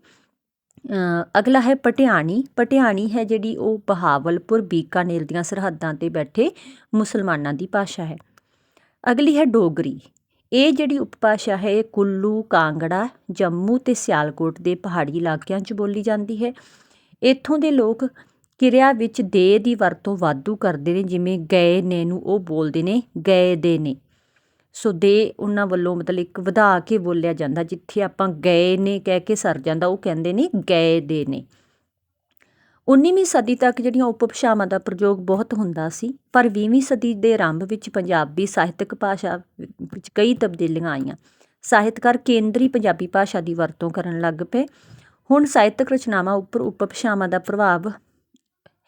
ਅਗਲਾ ਹੈ ਪਟਿਆਣੀ ਹੈ ਜਿਹੜੀ ਉਹ ਬਹਾਵਲਪੁਰ, ਬੀਕਾਨੇਰ ਦੀਆਂ ਸਰਹੱਦਾਂ 'ਤੇ ਬੈਠੇ ਮੁਸਲਮਾਨਾਂ ਦੀ ਭਾਸ਼ਾ ਹੈ। ਅਗਲੀ ਹੈ ਡੋਗਰੀ। ਇਹ ਜਿਹੜੀ ਉਪਭਾਸ਼ਾ ਹੈ ਇਹ ਕੁੱਲੂ, ਕਾਂਗੜਾ, ਜੰਮੂ ਅਤੇ ਸਿਆਲਕੋਟ ਦੇ ਪਹਾੜੀ ਇਲਾਕਿਆਂ 'ਚ ਬੋਲੀ ਜਾਂਦੀ ਹੈ। ਇੱਥੋਂ ਦੇ ਲੋਕ ਕਿਰਿਆ ਵਿੱਚ ਦੇ ਦੀ ਵਰਤੋਂ ਵਾਧੂ ਕਰਦੇ ਨੇ, ਜਿਵੇਂ ਗਏ ਨੇ ਨੂੰ ਉਹ ਬੋਲਦੇ ਨੇ ਗਏ ਦੇ ਨੇ। ਸੋ ਦੇ ਉਹਨਾਂ ਵੱਲੋਂ ਮਤਲਬ ਇੱਕ ਵਧਾ ਕੇ ਬੋਲਿਆ ਜਾਂਦਾ, ਜਿੱਥੇ ਆਪਾਂ ਗਏ ਨੇ ਕਹਿ ਕੇ ਸਰ ਜਾਂਦਾ, ਉਹ ਕਹਿੰਦੇ ਨੇ ਗਏ ਦੇ ਨੇ। 19ਵੀਂ ਸਦੀ ਤੱਕ ਜਿਹੜੀਆਂ ਉਪਭਾਸ਼ਾਵਾਂ ਦਾ ਪ੍ਰਯੋਗ ਬਹੁਤ ਹੁੰਦਾ ਸੀ, ਪਰ 20ਵੀਂ ਸਦੀ ਦੇ ਆਰੰਭ ਵਿੱਚ ਪੰਜਾਬੀ ਸਾਹਿਤਕ ਭਾਸ਼ਾ ਵਿੱਚ ਕਈ ਤਬਦੀਲੀਆਂ ਆਈਆਂ। ਸਾਹਿਤਕਾਰ ਕੇਂਦਰੀ ਪੰਜਾਬੀ ਭਾਸ਼ਾ ਦੀ ਵਰਤੋਂ ਕਰਨ ਲੱਗ ਪਏ। ਹੁਣ ਸਾਹਿਤਕ ਰਚਨਾਵਾਂ ਉੱਪਰ ਉਪਭਾਸ਼ਾਵਾਂ ਦਾ ਪ੍ਰਭਾਵ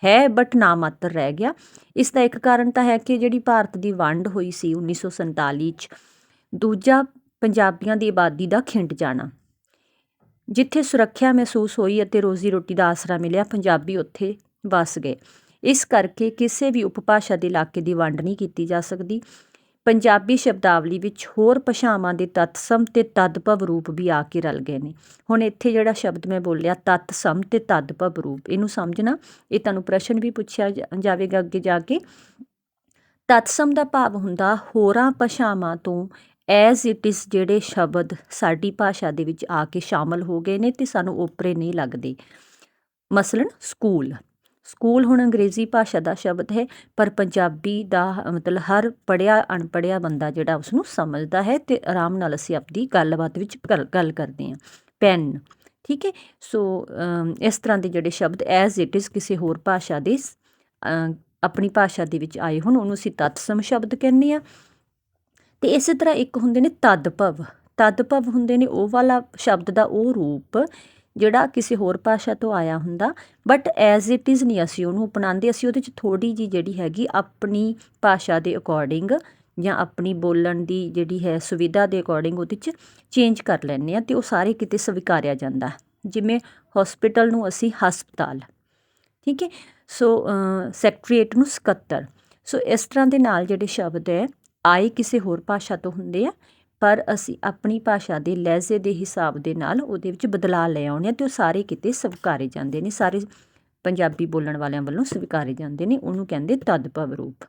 ਹੈ, ਬਟ ਨਾ ਮਾਤਰ ਰਹਿ ਗਿਆ। ਇਸ ਦਾ ਇੱਕ ਕਾਰਨ ਤਾਂ ਹੈ ਕਿ ਜਿਹੜੀ ਭਾਰਤ ਦੀ ਵੰਡ ਹੋਈ ਸੀ 1947 'ਚ, ਦੂਜਾ ਪੰਜਾਬੀਆਂ ਦੀ ਆਬਾਦੀ ਦਾ ਖਿੰਡ ਜਾਣਾ। ਜਿੱਥੇ ਸੁਰੱਖਿਆ ਮਹਿਸੂਸ ਹੋਈ ਅਤੇ ਰੋਜ਼ੀ ਰੋਟੀ ਦਾ ਆਸਰਾ ਮਿਲਿਆ, ਪੰਜਾਬੀ ਉੱਥੇ ਵਸ ਗਏ। ਇਸ ਕਰਕੇ ਕਿਸੇ ਵੀ ਉਪਭਾਸ਼ਾ ਦੇ ਇਲਾਕੇ ਦੀ ਵੰਡ ਨਹੀਂ ਕੀਤੀ ਜਾ ਸਕਦੀ। ਪੰਜਾਬੀ ਸ਼ਬਦਾਵਲੀ ਵਿੱਚ ਹੋਰ ਭਾਸ਼ਾਵਾਂ ਦੇ ਤਤਸਮ ਅਤੇ ਤਦਭਵ ਰੂਪ ਵੀ ਆ ਕੇ ਰਲ ਗਏ ਨੇ। ਹੁਣ ਇੱਥੇ ਜਿਹੜਾ ਸ਼ਬਦ ਮੈਂ ਬੋਲਿਆ ਤਤਸਮ ਅਤੇ ਤਦਭਵ ਰੂਪ, ਇਹਨੂੰ ਸਮਝਣਾ, ਇਹ ਤੁਹਾਨੂੰ ਪ੍ਰਸ਼ਨ ਵੀ ਪੁੱਛਿਆ ਜਾਵੇਗਾ ਅੱਗੇ ਜਾ ਕੇ। ਤਤਸਮ ਦਾ ਭਾਵ ਹੁੰਦਾ ਹੋਰਾਂ ਭਾਸ਼ਾਵਾਂ ਤੋਂ ਐਜ਼ ਇਟ ਇਜ਼ ਜਿਹੜੇ ਸ਼ਬਦ ਸਾਡੀ ਭਾਸ਼ਾ ਦੇ ਵਿੱਚ ਆ ਕੇ ਸ਼ਾਮਲ ਹੋ ਗਏ ਨੇ ਅਤੇ ਸਾਨੂੰ ਓਪਰੇ ਨਹੀਂ ਲੱਗਦੇ। ਮਸਲਨ ਸਕੂਲ, ਸਕੂਲ ਹੁਣ ਅੰਗਰੇਜ਼ੀ ਭਾਸ਼ਾ ਦਾ ਸ਼ਬਦ ਹੈ, ਪਰ ਪੰਜਾਬੀ ਦਾ ਮਤਲਬ ਹਰ ਪੜ੍ਹਿਆ ਅਣਪੜ੍ਹਿਆ ਬੰਦਾ ਜਿਹੜਾ ਉਸਨੂੰ ਸਮਝਦਾ ਹੈ ਅਤੇ ਆਰਾਮ ਨਾਲ ਅਸੀਂ ਆਪਣੀ ਗੱਲਬਾਤ ਵਿੱਚ ਗੱਲ ਕਰਦੇ ਹਾਂ। ਪੈਨ, ਠੀਕ ਹੈ। ਸੋ ਇਸ ਤਰ੍ਹਾਂ ਦੇ ਜਿਹੜੇ ਸ਼ਬਦ ਐਜ਼ ਇਟ ਇਜ਼ ਕਿਸੇ ਹੋਰ ਭਾਸ਼ਾ ਦੇ ਆਪਣੀ ਭਾਸ਼ਾ ਦੇ ਵਿੱਚ ਆਏ ਹੁਣ, ਉਹਨੂੰ ਅਸੀਂ ਤਤਸਮ ਸ਼ਬਦ ਕਹਿੰਦੇ ਹਾਂ। ਅਤੇ ਇਸੇ ਤਰ੍ਹਾਂ ਇੱਕ ਹੁੰਦੇ ਨੇ ਤਦਭਵ। ਤਦਭਵ ਹੁੰਦੇ ਨੇ ਉਹ ਵਾਲਾ ਸ਼ਬਦ ਦਾ ਉਹ ਰੂਪ ਜਿਹੜਾ ਕਿਸੇ ਹੋਰ ਭਾਸ਼ਾ ਤੋਂ ਆਇਆ ਹੁੰਦਾ, ਬਟ ਐਜ਼ ਇਟ ਇਜ਼ ਨਹੀਂ ਅਸੀਂ ਉਹਨੂੰ ਅਪਣਾਉਂਦੇ। ਅਸੀਂ ਉਹਦੇ 'ਚ ਥੋੜ੍ਹੀ ਜਿਹੀ ਜਿਹੜੀ ਹੈਗੀ ਆਪਣੀ ਭਾਸ਼ਾ ਦੇ ਅਕੋਰਡਿੰਗ ਜਾਂ ਆਪਣੀ ਬੋਲਣ ਦੀ ਜਿਹੜੀ ਹੈ ਸੁਵਿਧਾ ਦੇ ਅਕੋਰਡਿੰਗ ਉਹਦੇ 'ਚ ਚੇਂਜ ਕਰ ਲੈਂਦੇ ਹਾਂ ਅਤੇ ਉਹ ਸਾਰੇ ਕਿਤੇ ਸਵੀਕਾਰਿਆ ਜਾਂਦਾ। ਜਿਵੇਂ ਹੋਸਪਿਟਲ ਨੂੰ ਅਸੀਂ ਹਸਪਤਾਲ, ਠੀਕ ਹੈ। ਸੋ ਸੈਕਟਰੀਏਟ ਨੂੰ ਸਕੱਤਰ। ਸੋ ਇਸ ਤਰ੍ਹਾਂ ਦੇ ਨਾਲ ਜਿਹੜੇ ਸ਼ਬਦ ਹੈ ਆਏ ਕਿਸੇ ਹੋਰ ਭਾਸ਼ਾ ਤੋਂ ਹੁੰਦੇ ਆ, ਪਰ ਅਸੀਂ ਆਪਣੀ ਭਾਸ਼ਾ ਦੇ ਲਹਿਜ਼ੇ ਦੇ ਹਿਸਾਬ ਦੇ ਨਾਲ ਉਹਦੇ ਵਿੱਚ ਬਦਲਾਅ ਲੈ ਆਉਂਦੇ ਹਾਂ ਅਤੇ ਉਹ ਸਾਰੇ ਕਿਤੇ ਸਵੀਕਾਰੇ ਜਾਂਦੇ ਨੇ, ਸਾਰੇ ਪੰਜਾਬੀ ਬੋਲਣ ਵਾਲਿਆਂ ਵੱਲੋਂ ਸਵੀਕਾਰੇ ਜਾਂਦੇ ਨੇ। ਉਹਨੂੰ ਕਹਿੰਦੇ ਤਦਭਵ ਰੂਪ।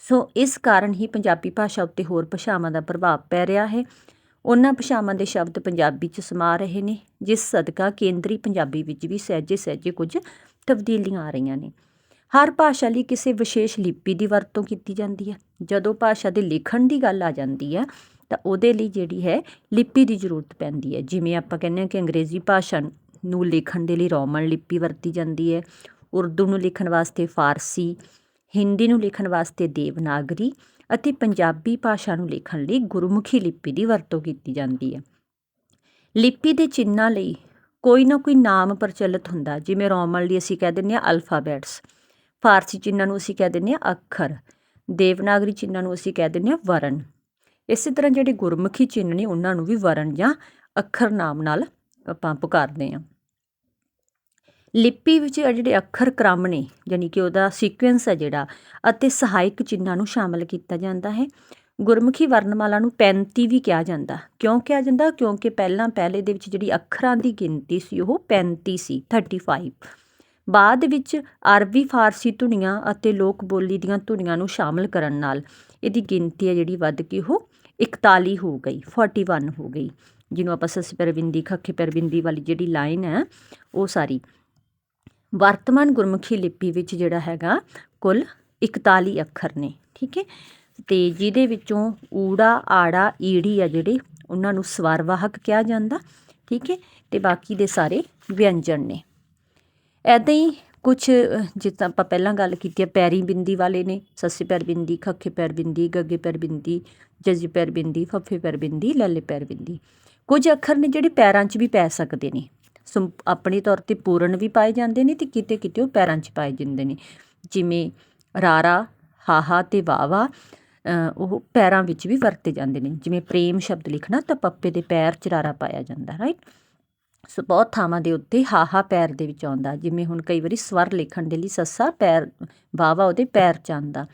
ਸੋ ਇਸ ਕਾਰਨ ਹੀ ਪੰਜਾਬੀ ਭਾਸ਼ਾ ਉੱਤੇ ਹੋਰ ਭਾਸ਼ਾਵਾਂ ਦਾ ਪ੍ਰਭਾਵ ਪੈ ਰਿਹਾ ਹੈ। ਉਹਨਾਂ ਭਾਸ਼ਾਵਾਂ ਦੇ ਸ਼ਬਦ ਪੰਜਾਬੀ 'ਚ ਸਮਾ ਰਹੇ ਨੇ, ਜਿਸ ਸਦਕਾ ਕੇਂਦਰੀ ਪੰਜਾਬੀ ਵਿੱਚ ਵੀ ਸਹਿਜੇ ਸਹਿਜੇ ਕੁਝ ਤਬਦੀਲੀਆਂ ਆ ਰਹੀਆਂ ਨੇ। ਹਰ ਭਾਸ਼ਾ ਲਈ ਕਿਸੇ ਵਿਸ਼ੇਸ਼ ਲਿਪੀ ਦੀ ਵਰਤੋਂ ਕੀਤੀ ਜਾਂਦੀ ਹੈ। ਜਦੋਂ ਭਾਸ਼ਾ ਦੇ ਲਿਖਣ ਦੀ ਗੱਲ ਆ ਜਾਂਦੀ ਹੈ ਤਾਂ ਉਹਦੇ ਲਈ ਜਿਹੜੀ ਹੈ ਲਿਪੀ ਦੀ ਜ਼ਰੂਰਤ ਪੈਂਦੀ ਹੈ। ਜਿਵੇਂ ਆਪਾਂ ਕਹਿੰਦੇ ਹਾਂ ਕਿ ਅੰਗਰੇਜ਼ੀ ਭਾਸ਼ਾ ਨੂੰ ਲਿਖਣ ਦੇ ਲਈ ਰੋਮਨ ਲਿਪੀ ਵਰਤੀ ਜਾਂਦੀ ਹੈ, ਉਰਦੂ ਨੂੰ ਲਿਖਣ ਵਾਸਤੇ ਫਾਰਸੀ, ਹਿੰਦੀ ਨੂੰ ਲਿਖਣ ਵਾਸਤੇ ਦੇਵਨਾਗਰੀ ਅਤੇ ਪੰਜਾਬੀ ਭਾਸ਼ਾ ਨੂੰ ਲਿਖਣ ਲਈ ਗੁਰਮੁਖੀ ਲਿਪੀ ਦੀ ਵਰਤੋਂ ਕੀਤੀ ਜਾਂਦੀ ਹੈ। ਲਿਪੀ ਦੇ ਚਿੰਨ੍ਹਾਂ ਲਈ ਕੋਈ ਨਾ ਕੋਈ ਨਾਮ ਪ੍ਰਚਲਿਤ ਹੁੰਦਾ, ਜਿਵੇਂ ਰੋਮਨ ਲਈ ਅਸੀਂ ਕਹਿ ਦਿੰਦੇ ਹਾਂ ਅਲਫਾਬੈਟਸ, ਫਾਰਸੀ ਚਿੰਨ੍ਹਾਂ ਨੂੰ ਅਸੀਂ ਕਹਿ ਦਿੰਦੇ ਹਾਂ ਅੱਖਰ, ਦੇਵਨਾਗਰੀ ਚਿੰਨ੍ਹਾਂ ਨੂੰ ਅਸੀਂ ਕਹਿ ਦਿੰਦੇ ਹਾਂ ਵਰਨ। ਇਸੇ ਤਰ੍ਹਾਂ ਜਿਹੜੇ ਗੁਰਮੁਖੀ ਚਿੰਨ੍ਹ ਨੇ ਉਹਨਾਂ ਨੂੰ ਵੀ ਵਰਨ ਜਾਂ ਅੱਖਰ ਨਾਮ ਨਾਲ ਆਪਾਂ ਪੁਕਾਰਦੇ ਹਾਂ। ਲਿਪੀ ਵਿੱਚ ਜਿਹੜੇ ਅੱਖਰ ਕ੍ਰਮ ਨੇ, ਯਾਨੀ ਕਿ ਉਹਦਾ ਸੀਕੁਐਂਸ ਹੈ ਜਿਹੜਾ, ਅਤੇ ਸਹਾਇਕ ਚਿੰਨ੍ਹਾਂ ਨੂੰ ਸ਼ਾਮਲ ਕੀਤਾ ਜਾਂਦਾ ਹੈ। ਗੁਰਮੁਖੀ ਵਰਨਮਾਲਾ ਨੂੰ 35 ਵੀ ਕਿਹਾ ਜਾਂਦਾ। ਕਿਉਂ ਕਿਹਾ ਜਾਂਦਾ? ਕਿਉਂਕਿ ਪਹਿਲੇ ਦੇ ਵਿੱਚ ਜਿਹੜੀ ਅੱਖਰਾਂ ਦੀ ਗਿਣਤੀ ਸੀ ਉਹ 35 ਸੀ, 35। ਬਾਅਦ ਵਿੱਚ ਅਰਬੀ ਫਾਰਸੀ ਧੁਨੀਆਂ ਅਤੇ ਲੋਕ ਬੋਲੀ ਦੀਆਂ ਧੁਨੀਆਂ ਨੂੰ ਸ਼ਾਮਲ ਕਰਨ ਨਾਲ ਇਹਦੀ ਗਿਣਤੀ ਹੈ ਜਿਹੜੀ ਵੱਧ ਕੇ ਉਹ 41 ਹੋ ਗਈ, 41 ਹੋ ਗਈ, ਜਿਹਨੂੰ ਆਪਾਂ ਸੱਸੇ ਪੈਰ ਬਿੰਦੀ ਖੱਖੇ ਪੈਰ ਬਿੰਦੀ ਵਾਲੀ ਜਿਹੜੀ ਲਾਈਨ ਹੈ ਉਹ ਸਾਰੀ। ਵਰਤਮਾਨ ਗੁਰਮੁਖੀ ਲਿਪੀ ਵਿੱਚ ਜਿਹੜਾ ਹੈਗਾ ਕੁੱਲ 41 ਅੱਖਰ ਨੇ, ਠੀਕ ਹੈ। ਅਤੇ ਜਿਹਦੇ ਵਿੱਚੋਂ ਊੜਾ, ਆੜਾ, ਈੜੀ ਆ ਜਿਹੜੇ ਉਹਨਾਂ ਨੂੰ ਸਵਰਵਾਹਕ ਕਿਹਾ ਜਾਂਦਾ, ਠੀਕ ਹੈ। ਅਤੇ ਬਾਕੀ ਦੇ ਸਾਰੇ ਵਿਅੰਜਨ ਨੇ। ਇੱਦਾਂ ਹੀ ਕੁਛ ਜਿੱਦਾਂ ਆਪਾਂ ਪਹਿਲਾਂ ਗੱਲ ਕੀਤੀ ਹੈ ਪੈਰੀ ਬਿੰਦੀ ਵਾਲੇ ਨੇ, ਸੱਸੇ ਪੈਰ ਬਿੰਦੀ, ਖੱਖੇ ਪੈਰ ਬਿੰਦੀ, ਗੱਗੇ ਪੈਰ ਬਿੰਦੀ, ਜੱਜੀ ਪੈਰ ਬਿੰਦੀ, ਫੱਫੇ ਪੈਰ ਬਿੰਦੀ, ਲੱਲੇ ਪੈਰ ਬਿੰਦੀ। ਕੁਝ ਅੱਖਰ ਨੇ ਜਿਹੜੇ ਪੈਰਾਂ 'ਚ ਵੀ ਪੈ ਸਕਦੇ ਨੇ, ਆਪਣੇ ਤੌਰ 'ਤੇ ਪੂਰਨ ਵੀ ਪਾਏ ਜਾਂਦੇ ਨੇ ਅਤੇ ਕਿਤੇ ਕਿਤੇ ਉਹ ਪੈਰਾਂ 'ਚ ਪਾਏ ਜਾਂਦੇ ਨੇ। ਜਿਵੇਂ ਰਾਰਾ, ਹਾਹਾ ਅਤੇ ਵਾਵਾ ਉਹ ਪੈਰਾਂ ਵਿੱਚ ਵੀ ਵਰਤੇ ਜਾਂਦੇ ਨੇ। ਜਿਵੇਂ ਪ੍ਰੇਮ ਸ਼ਬਦ ਲਿਖਣਾ ਤਾਂ ਪੱਪੇ ਦੇ ਪੈਰ 'ਚ ਰਾਰਾ ਪਾਇਆ ਜਾਂਦਾ, ਰਾਈਟ। ਸੋ ਬਹੁਤ ਥਾਵਾਂ ਦੇ ਉੱਤੇ ਹਾਹਾ ਪੈਰ ਦੇ ਵਿੱਚ ਆਉਂਦਾ। ਜਿਵੇਂ ਹੁਣ ਕਈ ਵਾਰੀ ਸਵਰ ਲਿਖਣ ਦੇ ਲਈ ਸੱਸਾ ਪੈਰ, ਵਾਵਾ ਉਹਦੇ ਪੈਰ 'ਚ ਆਉਂਦਾ।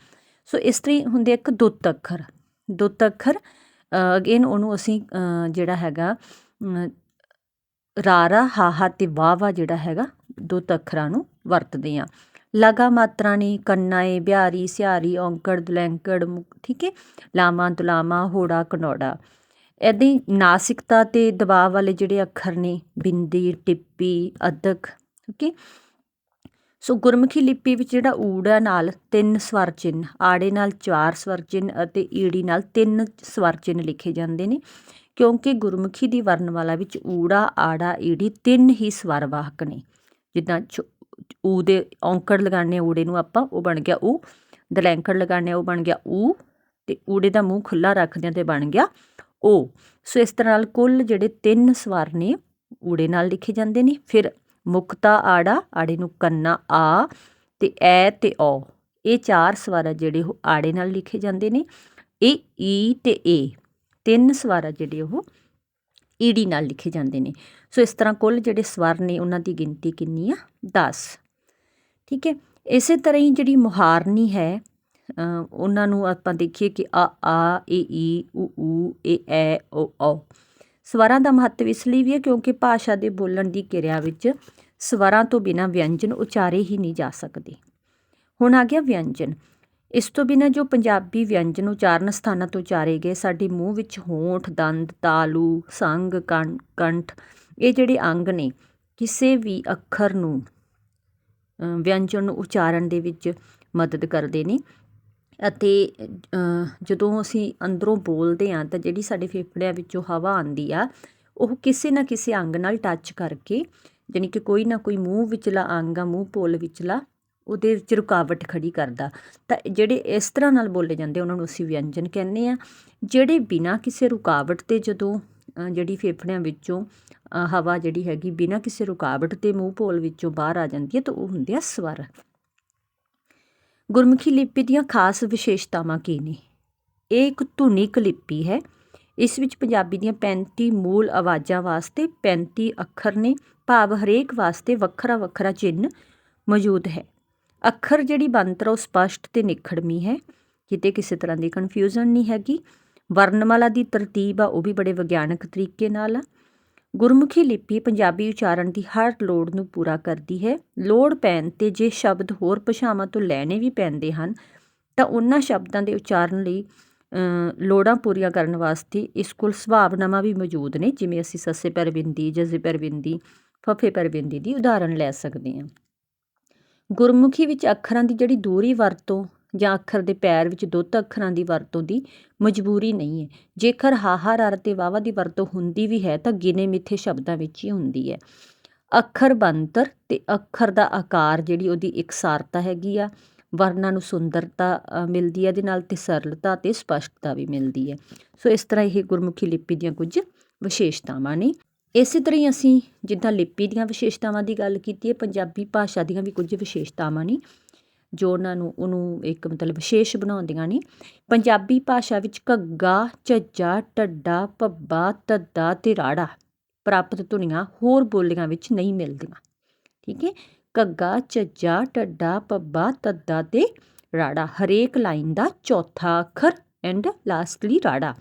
ਸੋ ਇਸ ਤਰ੍ਹਾਂ ਹੁੰਦੇ ਇੱਕ ਦੁੱਤ ਅੱਖਰ। ਦੁੱਤ ਅੱਖਰ ਅਗੇਨ ਉਹਨੂੰ ਅਸੀਂ ਜਿਹੜਾ ਹੈਗਾ ਰਾਰਾ, ਹਾਹਾ ਅਤੇ ਵਾਵਾ ਜਿਹੜਾ ਹੈਗਾ ਦੁੱਤ ਅੱਖਰਾਂ ਨੂੰ ਵਰਤਦੇ ਹਾਂ। ਲਗਾ ਮਾਤਰਾ ਨੇ ਕੰਨਾ ਏ, ਬਿਹਾਰੀ, ਸਿਹਾਰੀ, ਔਂਕੜ, ਦੁਲੈਂਕੜ, ਠੀਕ ਹੈ, ਲਾਵਾਂ, ਤੁਲਾਵਾਂ, ਹੋੜਾ, ਕਨੌੜਾ। ਇੱਦਾਂ ਹੀ ਨਾਸਿਕਤਾ ਅਤੇ ਦਬਾਅ ਵਾਲੇ ਜਿਹੜੇ ਅੱਖਰ ਨੇ ਬਿੰਦੀ, ਟਿੱਪੀ, ਅੱਧਕ, ਓਕੇ। ਸੋ ਗੁਰਮੁਖੀ ਲਿਪੀ ਵਿੱਚ ਜਿਹੜਾ ਊੜਾ ਨਾਲ 3 ਸਵਰ ਚਿੰਨ੍ਹ, ਆੜੇ ਨਾਲ 4 ਸਵਰ ਚਿੰਨ੍ਹ ਅਤੇ ਈੜੀ ਨਾਲ 3 ਸਵਰ ਚਿੰਨ੍ਹ ਲਿਖੇ ਜਾਂਦੇ ਨੇ, ਕਿਉਂਕਿ ਗੁਰਮੁਖੀ ਦੀ ਵਰਨਮਾਲਾ ਵਿੱਚ ਊੜਾ, ਆੜਾ, ਈੜੀ 3 ਹੀ ਸਵਰ ਵਾਹਕ ਨੇ। ਜਿੱਦਾਂ ਊ ਦੇ ਔਂਕੜ ਲਗਾਉਂਦੇ ਊੜੇ ਨੂੰ ਆਪਾਂ, ਉਹ ਬਣ ਗਿਆ ਊ, ਦਲੈਂਕੜ ਲਗਾਉਂਦੇ ਉਹ ਬਣ ਗਿਆ ਊ, ਅਤੇ ਊੜੇ ਦਾ ਮੂੰਹ ਖੁੱਲ੍ਹਾ ਰੱਖਦੇ ਤੇ ਬਣ ਗਿਆ ਓ। ਸੋ ਇਸ ਤਰ੍ਹਾਂ ਨਾਲ ਕੁੱਲ ਜਿਹੜੇ 3 ਸਵਰ ਨੇ ਊੜੇ ਨਾਲ ਲਿਖੇ ਜਾਂਦੇ ਨੇ। ਫਿਰ ਮੁਕਤਾ ਆੜਾ, ਆੜੇ ਨੂੰ ਕੰਨਾ ਆ, ਅਤੇ ਐ ਅਤੇ ਔ, ਇਹ 4 ਸਵਰ ਆ ਜਿਹੜੇ ਉਹ ਆੜੇ ਨਾਲ ਲਿਖੇ ਜਾਂਦੇ ਨੇ। ਇਹ ਈ ਅਤੇ ਏ 3 ਸਵਰ ਆ ਜਿਹੜੇ ਉਹ ਈੜੀ ਨਾਲ ਲਿਖੇ ਜਾਂਦੇ ਨੇ। ਸੋ ਇਸ ਤਰ੍ਹਾਂ ਕੁੱਲ ਜਿਹੜੇ ਸਵਰ ਨੇ ਉਹਨਾਂ ਦੀ ਗਿਣਤੀ ਕਿੰਨੀ ਆ? 10। ਠੀਕ ਹੈ। ਇਸੇ ਤਰ੍ਹਾਂ ਹੀ ਜਿਹੜੀ ਮੁਹਾਰਨੀ ਹੈ, ਉਹਨਾਂ ਨੂੰ ਆਪਾਂ ਦੇਖੀਏ ਕਿ ਆ, ਇਹ ਈ, ਊ, ਇਹ ਐ, ਓ, ਔ। ਸਵਰਾਂ ਦਾ ਮਹੱਤਵ ਇਸ ਲਈ ਵੀ ਹੈ ਕਿਉਂਕਿ ਭਾਸ਼ਾ ਦੇ ਬੋਲਣ ਦੀ ਕਿਰਿਆ ਵਿੱਚ ਸਵਰਾਂ ਤੋਂ ਬਿਨਾਂ ਵਿਅੰਜਨ ਉਚਾਰੇ ਹੀ ਨਹੀਂ ਜਾ ਸਕਦੇ। ਹੁਣ ਆ ਗਿਆ ਵਿਅੰਜਨ। ਇਸ ਤੋਂ ਬਿਨਾਂ ਜੋ ਪੰਜਾਬੀ ਵਿਅੰਜਨ ਉਚਾਰਨ ਸਥਾਨਾਂ ਤੋਂ ਉਚਾਰੇ ਗਏ, ਸਾਡੇ ਮੂੰਹ ਵਿੱਚ ਹੋਂਠ, ਦੰਦ, ਤਾਲੂ, ਸੰਗ, ਕੰਠ, ਇਹ ਜਿਹੜੇ ਅੰਗ ਨੇ ਕਿਸੇ ਵੀ ਅੱਖਰ ਨੂੰ ਵਿਅੰਜਨ ਨੂੰ ਉਚਾਰਨ ਦੇ ਵਿੱਚ ਮਦਦ ਕਰਦੇ ਨੇ। ਅਤੇ ਜਦੋਂ ਅਸੀਂ ਅੰਦਰੋਂ ਬੋਲਦੇ ਹਾਂ ਤਾਂ ਜਿਹੜੀ ਸਾਡੇ ਫੇਫੜਿਆਂ ਵਿੱਚੋਂ ਹਵਾ ਆਉਂਦੀ ਆ, ਉਹ ਕਿਸੇ ਨਾ ਕਿਸੇ ਅੰਗ ਨਾਲ ਟੱਚ ਕਰਕੇ, ਜਾਣੀ ਕਿ ਕੋਈ ਨਾ ਕੋਈ ਮੂੰਹ ਵਿਚਲਾ ਅੰਗ ਆ, ਮੂੰਹ ਪੋਲ ਵਿਚਲਾ, ਉਹਦੇ ਵਿੱਚ ਰੁਕਾਵਟ ਖੜੀ ਕਰਦਾ। ਤਾਂ ਜਿਹੜੇ ਇਸ ਤਰ੍ਹਾਂ ਨਾਲ ਬੋਲੇ ਜਾਂਦੇ ਉਹਨਾਂ ਨੂੰ ਅਸੀਂ ਵਿਅੰਜਨ ਕਹਿੰਦੇ ਹਾਂ। ਜਿਹੜੇ ਬਿਨਾਂ ਕਿਸੇ ਰੁਕਾਵਟ 'ਤੇ ਜਦੋਂ ਜਿਹੜੀ ਫੇਫੜਿਆਂ ਵਿੱਚੋਂ ਹਵਾ ਜਿਹੜੀ ਹੈਗੀ ਬਿਨਾਂ ਕਿਸੇ ਰੁਕਾਵਟ 'ਤੇ ਮੂੰਹ ਪੋਲ ਵਿੱਚੋਂ ਬਾਹਰ ਆ ਜਾਂਦੀ ਹੈ, ਤਾਂ ਉਹ ਹੁੰਦੇ ਆ ਸਵਰ। ਗੁਰਮੁਖੀ ਲਿਪੀ ਦੀਆਂ ਖਾਸ ਵਿਸ਼ੇਸ਼ਤਾਵਾਂ ਕੀ ਨੇ? ਇਹ ਇੱਕ ਧੁਨਿਕ ਲਿਪੀ ਹੈ। ਇਸ ਵਿੱਚ ਪੰਜਾਬੀ ਦੀਆਂ 35 ਮੂਲ ਆਵਾਜ਼ਾਂ ਵਾਸਤੇ 35 ਅੱਖਰ ਨੇ, ਭਾਵ ਹਰੇਕ ਵਾਸਤੇ ਵੱਖਰਾ ਵੱਖਰਾ ਚਿੰਨ੍ਹ ਮੌਜੂਦ ਹੈ। ਅੱਖਰ ਜਿਹੜੀ ਬਣਤਰ ਉਹ ਸਪਸ਼ਟ ਅਤੇ ਨਿਖੜਵੀਂ ਹੈ, ਕਿਤੇ ਕਿਸੇ ਤਰ੍ਹਾਂ ਦੀ ਕਨਫਿਊਜ਼ਨ ਨਹੀਂ ਹੈਗੀ। ਵਰਨਮਾਲਾ ਦੀ ਤਰਤੀਬ ਆ ਉਹ ਵੀ ਬੜੇ ਵਿਗਿਆਨਕ ਤਰੀਕੇ ਨਾਲ ਆ। ਗੁਰਮੁਖੀ ਲਿਪੀ ਪੰਜਾਬੀ ਉਚਾਰਨ ਦੀ ਹਰ ਲੋੜ ਨੂੰ ਪੂਰਾ ਕਰਦੀ ਹੈ। ਲੋੜ ਪੈਣ 'ਤੇ ਜੇ ਸ਼ਬਦ ਹੋਰ ਭਾਸ਼ਾਵਾਂ ਤੋਂ ਲੈਣੇ ਵੀ ਪੈਂਦੇ ਹਨ ਤਾਂ ਉਹਨਾਂ ਸ਼ਬਦਾਂ ਦੇ ਉਚਾਰਨ ਲਈ ਲੋੜਾਂ ਪੂਰੀਆਂ ਕਰਨ ਵਾਸਤੇ ਇਸ ਕੋਲ ਸੰਭਾਵਨਾਵਾਂ ਵੀ ਮੌਜੂਦ ਨੇ, ਜਿਵੇਂ ਅਸੀਂ ਸੱਸੇ ਪੈਰ ਬਿੰਦੀ, ਜਜ਼ੇ ਪੈਰ ਬਿੰਦੀ, ਫੱਫੇ ਪੈਰ ਬਿੰਦੀ ਦੀ ਉਦਾਹਰਣ ਲੈ ਸਕਦੇ ਹਾਂ। ਗੁਰਮੁਖੀ ਵਿੱਚ ਅੱਖਰਾਂ ਦੀ ਜਿਹੜੀ ਦੂਹਰੀ ਵਰਤੋਂ ਜਾਂ ਅੱਖਰ ਦੇ ਪੈਰ ਵਿੱਚ ਦੁੱਤ ਅੱਖਰਾਂ ਦੀ ਵਰਤੋਂ ਦੀ ਮਜਬੂਰੀ ਨਹੀਂ ਹੈ। ਜੇਕਰ ਹਾਹਾ, ਰਰ ਅਤੇ ਵਾਵਾ ਦੀ ਵਰਤੋਂ ਹੁੰਦੀ ਵੀ ਹੈ ਤਾਂ ਗਿਣੇ ਮਿੱਥੇ ਸ਼ਬਦਾਂ ਵਿੱਚ ਹੀ ਹੁੰਦੀ ਹੈ। ਅੱਖਰ ਬਣਤਰ ਅਤੇ ਅੱਖਰ ਦਾ ਆਕਾਰ ਜਿਹੜੀ ਉਹਦੀ ਇਕਸਾਰਤਾ ਹੈਗੀ ਆ, ਵਰਨਾਂ ਨੂੰ ਸੁੰਦਰਤਾ ਮਿਲਦੀ ਹੈ ਇਹਦੇ ਨਾਲ, ਅਤੇ ਸਰਲਤਾ ਅਤੇ ਸਪਸ਼ਟਤਾ ਵੀ ਮਿਲਦੀ ਹੈ। ਸੋ ਇਸ ਤਰ੍ਹਾਂ ਇਹ ਗੁਰਮੁਖੀ ਲਿਪੀ ਦੀਆਂ ਕੁਝ ਵਿਸ਼ੇਸ਼ਤਾਵਾਂ ਨੇ। ਇਸੇ ਤਰ੍ਹਾਂ ਹੀ ਅਸੀਂ ਜਿੱਦਾਂ ਲਿਪੀ ਦੀਆਂ ਵਿਸ਼ੇਸ਼ਤਾਵਾਂ ਦੀ ਗੱਲ ਕੀਤੀ ਹੈ, ਪੰਜਾਬੀ ਭਾਸ਼ਾ ਦੀਆਂ ਵੀ ਕੁਝ ਵਿਸ਼ੇਸ਼ਤਾਵਾਂ ਨੇ ਜੋ ਉਹਨੂੰ ਇੱਕ ਮਤਲਬ ਵਿਸ਼ੇਸ਼ ਬਣਾਉਂਦੀਆਂ ਨੇ। ਪੰਜਾਬੀ ਭਾਸ਼ਾ ਵਿੱਚ ਘੱਗਾ, ਝੱਜਾ, ਢੱਡਾ, ਭੱਬਾ, ਧੱਦਾ ਅਤੇ ਰਾੜਾ ਪ੍ਰਾਪਤ ਧੁਨੀਆਂ ਹੋਰ ਬੋਲੀਆਂ ਵਿੱਚ ਨਹੀਂ ਮਿਲਦੀਆਂ। ਠੀਕ ਹੈ। ਘੱਗਾ, ਝੱਜਾ, ਢੱਡਾ, ਭੱਬਾ, ਧੱਦਾ ਅਤੇ ਰਾੜਾ, ਹਰੇਕ ਲਾਈਨ ਦਾ ਚੌਥਾ ਅੱਖਰ ਐਂਡ ਲਾਸਟਲੀ ਰਾੜਾ।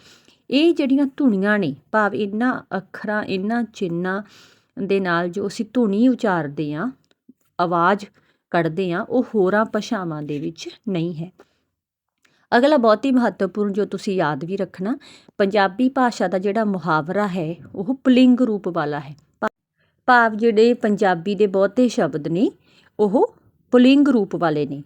ਇਹ ਜਿਹੜੀਆਂ ਧੁਨੀਆਂ ਨੇ, ਭਾਵ ਇਹਨਾਂ ਅੱਖਰਾਂ, ਇਹਨਾਂ ਚਿੰਨ੍ਹਾਂ ਦੇ ਨਾਲ ਜੋ ਅਸੀਂ ਧੁਨੀ ਉਚਾਰਦੇ ਹਾਂ, ਆਵਾਜ਼ ਕੱਢਦੇ ਹਾਂ, ਉਹ ਹੋਰਾਂ ਭਾਸ਼ਾਵਾਂ ਦੇ ਵਿੱਚ ਨਹੀਂ ਹੈ। ਅਗਲਾ ਬਹੁਤ ਹੀ ਮਹੱਤਵਪੂਰਨ ਜੋ ਤੁਸੀਂ ਯਾਦ ਵੀ ਰੱਖਣਾ, ਪੰਜਾਬੀ ਭਾਸ਼ਾ ਦਾ ਜਿਹੜਾ ਮੁਹਾਵਰਾ ਹੈ ਉਹ ਪੁਲਿੰਗ ਰੂਪ ਵਾਲਾ ਹੈ, ਭਾਵ ਜਿਹੜੇ ਪੰਜਾਬੀ ਦੇ ਬਹੁਤੇ ਸ਼ਬਦ ਨੇ ਉਹ ਪੁਲਿੰਗ ਰੂਪ ਵਾਲੇ ਨੇ।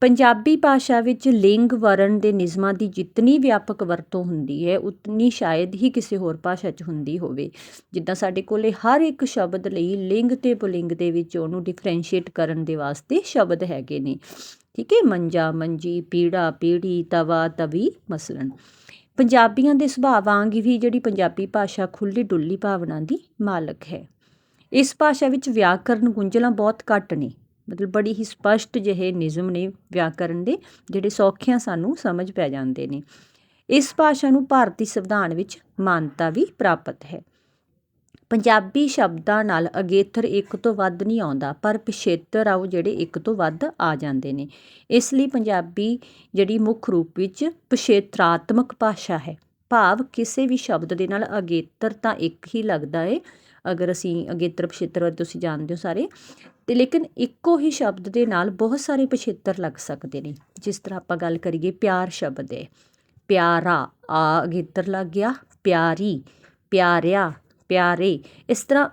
ਪੰਜਾਬੀ ਭਾਸ਼ਾ ਵਿੱਚ ਲਿੰਗ ਵਰਨ ਦੇ ਨਿਯਮਾਂ ਦੀ ਜਿਤਨੀ ਵਿਆਪਕ ਵਰਤੋਂ ਹੁੰਦੀ ਹੈ ਉਤਨੀ ਸ਼ਾਇਦ ਹੀ ਕਿਸੇ ਹੋਰ ਭਾਸ਼ਾ 'ਚ ਹੁੰਦੀ ਹੋਵੇ। ਜਿੱਦਾਂ ਸਾਡੇ ਕੋਲ ਹਰ ਇੱਕ ਸ਼ਬਦ ਲਈ ਲਿੰਗ ਅਤੇ ਪੁਲਿੰਗ ਦੇ ਵਿੱਚ ਉਹਨੂੰ ਡਿਫਰੈਂਸ਼ੀਏਟ ਕਰਨ ਦੇ ਵਾਸਤੇ ਸ਼ਬਦ ਹੈਗੇ ਨੇ। ਠੀਕ ਹੈ। ਮੰਜਾ, ਮੰਜੀ, ਪੀੜਾ, ਪੀੜੀ, ਤਵਾ, ਤਵੀ ਮਸਲਨ। ਪੰਜਾਬੀਆਂ ਦੇ ਸੁਭਾਅ ਵਾਂਗ ਵੀ ਜਿਹੜੀ ਪੰਜਾਬੀ ਭਾਸ਼ਾ ਖੁੱਲ੍ਹੀ ਡੁੱਲੀ ਭਾਵਨਾ ਦੀ ਮਾਲਕ ਹੈ। ਇਸ ਭਾਸ਼ਾ ਵਿੱਚ ਵਿਆਕਰਨ ਗੁੰਝਲਾਂ ਬਹੁਤ ਘੱਟ ਨੇ, ਮਤਲਬ ਬੜੀ ਹੀ ਸਪਸ਼ਟ ਜਿਹੇ ਨਿਯਮ ਨੇ ਵਿਆਕਰਨ ਦੇ, ਜਿਹੜੇ ਸੌਖਿਆਂ ਸਾਨੂੰ ਸਮਝ ਪੈ ਜਾਂਦੇ ਨੇ। ਇਸ ਭਾਸ਼ਾ ਨੂੰ ਭਾਰਤੀ ਸੰਵਿਧਾਨ ਵਿੱਚ ਮਾਨਤਾ ਵੀ ਪ੍ਰਾਪਤ ਹੈ। ਪੰਜਾਬੀ ਸ਼ਬਦਾਂ ਨਾਲ ਅਗੇਤਰ ਇੱਕ ਤੋਂ ਵੱਧ ਨਹੀਂ ਆਉਂਦਾ, ਪਰ ਪਿਛੇਤਰ ਆ ਉਹ ਜਿਹੜੇ ਇੱਕ ਤੋਂ ਵੱਧ ਆ ਜਾਂਦੇ ਨੇ। ਇਸ ਲਈ ਪੰਜਾਬੀ ਜਿਹੜੀ ਮੁੱਖ ਰੂਪ ਵਿੱਚ ਪਿਛੇਤਰਾਤਮਕ ਭਾਸ਼ਾ ਹੈ, ਭਾਵ ਕਿਸੇ ਵੀ ਸ਼ਬਦ ਦੇ ਨਾਲ ਅਗੇਤਰ ਤਾਂ ਇੱਕ ਹੀ ਲੱਗਦਾ ਹੈ, ਅਗਰ ਅਸੀਂ ਅਗੇਤਰ ਪਿਛੇਤਰ ਬਾਰੇ ਤੁਸੀਂ ਜਾਣਦੇ ਹੋ ਸਾਰੇ, ਅਤੇ ਲੇਕਿਨ ਇੱਕੋ ਹੀ ਸ਼ਬਦ ਦੇ ਨਾਲ ਬਹੁਤ ਸਾਰੇ ਪਿਛੇਤਰ ਲੱਗ ਸਕਦੇ ਨੇ। ਜਿਸ ਤਰ੍ਹਾਂ ਆਪਾਂ ਗੱਲ ਕਰੀਏ, ਪਿਆਰ ਸ਼ਬਦ ਹੈ, ਪਿਆਰਾ, ਆ ਅਗੇਤਰ ਲੱਗ ਗਿਆ, ਪਿਆਰੀ, ਪਿਆਰਿਆ, ਪਿਆਰੇ। ਇਸ ਤਰ੍ਹਾਂ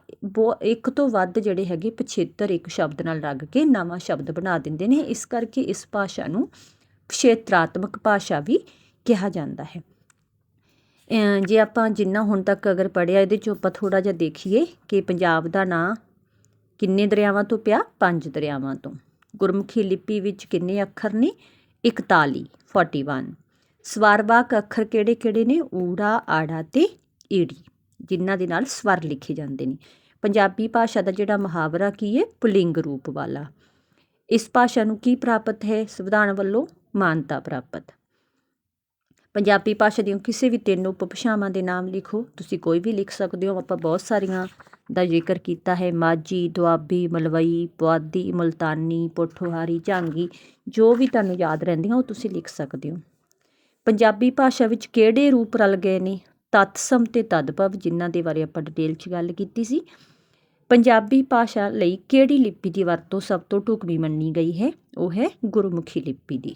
ਇੱਕ ਤੋਂ ਵੱਧ ਜਿਹੜੇ ਹੈਗੇ ਪਿਛੇਤਰ ਇੱਕ ਸ਼ਬਦ ਨਾਲ ਲੱਗ ਕੇ ਨਵਾਂ ਸ਼ਬਦ ਬਣਾ ਦਿੰਦੇ ਨੇ। ਇਸ ਕਰਕੇ ਇਸ ਭਾਸ਼ਾ ਨੂੰ ਪਿਛੇਤਰਾਤਮਕ ਭਾਸ਼ਾ ਵੀ ਕਿਹਾ ਜਾਂਦਾ ਹੈ। ਜੇ ਆਪਾਂ ਜਿੰਨਾ ਹੁਣ ਤੱਕ ਅਗਰ ਪੜ੍ਹਿਆ ਇਹਦੇ 'ਚੋਂ ਆਪਾਂ ਥੋੜ੍ਹਾ ਜਿਹਾ ਦੇਖੀਏ ਕਿ ਪੰਜਾਬ ਦਾ ਨਾਂ ਕਿੰਨੇ ਦਰਿਆਵਾਂ ਤੋਂ ਪਿਆ? 5 ਦਰਿਆਵਾਂ ਤੋਂ। ਗੁਰਮੁਖੀ ਲਿਪੀ ਵਿੱਚ ਕਿੰਨੇ ਅੱਖਰ ਨੇ? 41 41। ਸਵਰਵਾਕ ਅੱਖਰ ਕਿਹੜੇ ਕਿਹੜੇ ਨੇ? ਊੜਾ, ਆੜਾ ਤੇ ਈੜੀ, ਜਿਨ੍ਹਾਂ ਦੇ ਨਾਲ ਸਵਰ ਲਿਖੇ ਜਾਂਦੇ ਨੇ। ਪੰਜਾਬੀ ਭਾਸ਼ਾ ਦਾ ਜਿਹੜਾ ਮੁਹਾਵਰਾ ਕੀ ਹੈ? ਪੁਲਿੰਗ ਰੂਪ ਵਾਲਾ। ਇਸ ਭਾਸ਼ਾ ਨੂੰ ਕੀ ਪ੍ਰਾਪਤ ਹੈ? ਸੰਵਿਧਾਨ ਵੱਲੋਂ ਮਾਨਤਾ ਪ੍ਰਾਪਤ। ਪੰਜਾਬੀ ਭਾਸ਼ਾ ਦੀਆਂ ਕਿਸੇ ਵੀ 3 ਉਪਭਾਸ਼ਾਵਾਂ ਦੇ ਨਾਮ ਲਿਖੋ। ਤੁਸੀਂ ਕੋਈ ਵੀ ਲਿਖ ਸਕਦੇ ਹੋ। ਆਪਾਂ ਬਹੁਤ ਸਾਰੀਆਂ ਦਾ ਜ਼ਿਕਰ ਕੀਤਾ ਹੈ। ਮਾਝੀ, ਦੁਆਬੀ, ਮਲਵਈ, ਪੁਆਧੀ, ਮੁਲਤਾਨੀ, ਪੋਠੋਹਾਰੀ, ਝਾਂਗੀ, ਜੋ ਵੀ ਤੁਹਾਨੂੰ ਯਾਦ ਰਹਿੰਦੀਆਂ ਉਹ ਤੁਸੀਂ ਲਿਖ ਸਕਦੇ ਹੋ। ਪੰਜਾਬੀ ਭਾਸ਼ਾ ਵਿੱਚ ਕਿਹੜੇ ਰੂਪ ਰਲ ਗਏ ਨੇ? ਤਤਸਮ ਤੇ ਤਦਭਵ, ਜਿਨ੍ਹਾਂ ਦੇ ਬਾਰੇ ਆਪਾਂ ਡਿਟੇਲ 'ਚ ਗੱਲ ਕੀਤੀ ਸੀ। ਪੰਜਾਬੀ ਭਾਸ਼ਾ ਲਈ ਕਿਹੜੀ ਲਿਪੀ ਦੀ ਵਰਤੋਂ ਸਭ ਤੋਂ ਢੁਕਵੀਂ ਮੰਨੀ ਗਈ ਹੈ? ਉਹ ਹੈ ਗੁਰਮੁਖੀ ਲਿਪੀ ਦੀ।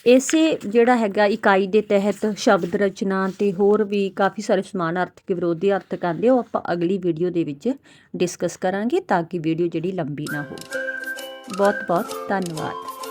ਇਸੇ ਜਿਹੜਾ ਹੈਗਾ ਇਕਾਈ ਦੇ ਤਹਿਤ ਸ਼ਬਦ ਰਚਨਾ ਅਤੇ ਹੋਰ ਵੀ ਕਾਫੀ ਸਾਰੇ ਸਮਾਨਾਰਥਕ ਵਿਰੋਧੀ ਅਰਥਕ ਆਉਂਦੇ, ਉਹ ਆਪਾਂ ਅਗਲੀ ਵੀਡੀਓ ਦੇ ਵਿੱਚ ਡਿਸਕਸ ਕਰਾਂਗੇ ਤਾਂ ਕਿ ਵੀਡੀਓ ਜਿਹੜੀ ਲੰਬੀ ਨਾ ਹੋ। ਬਹੁਤ ਬਹੁਤ ਧੰਨਵਾਦ।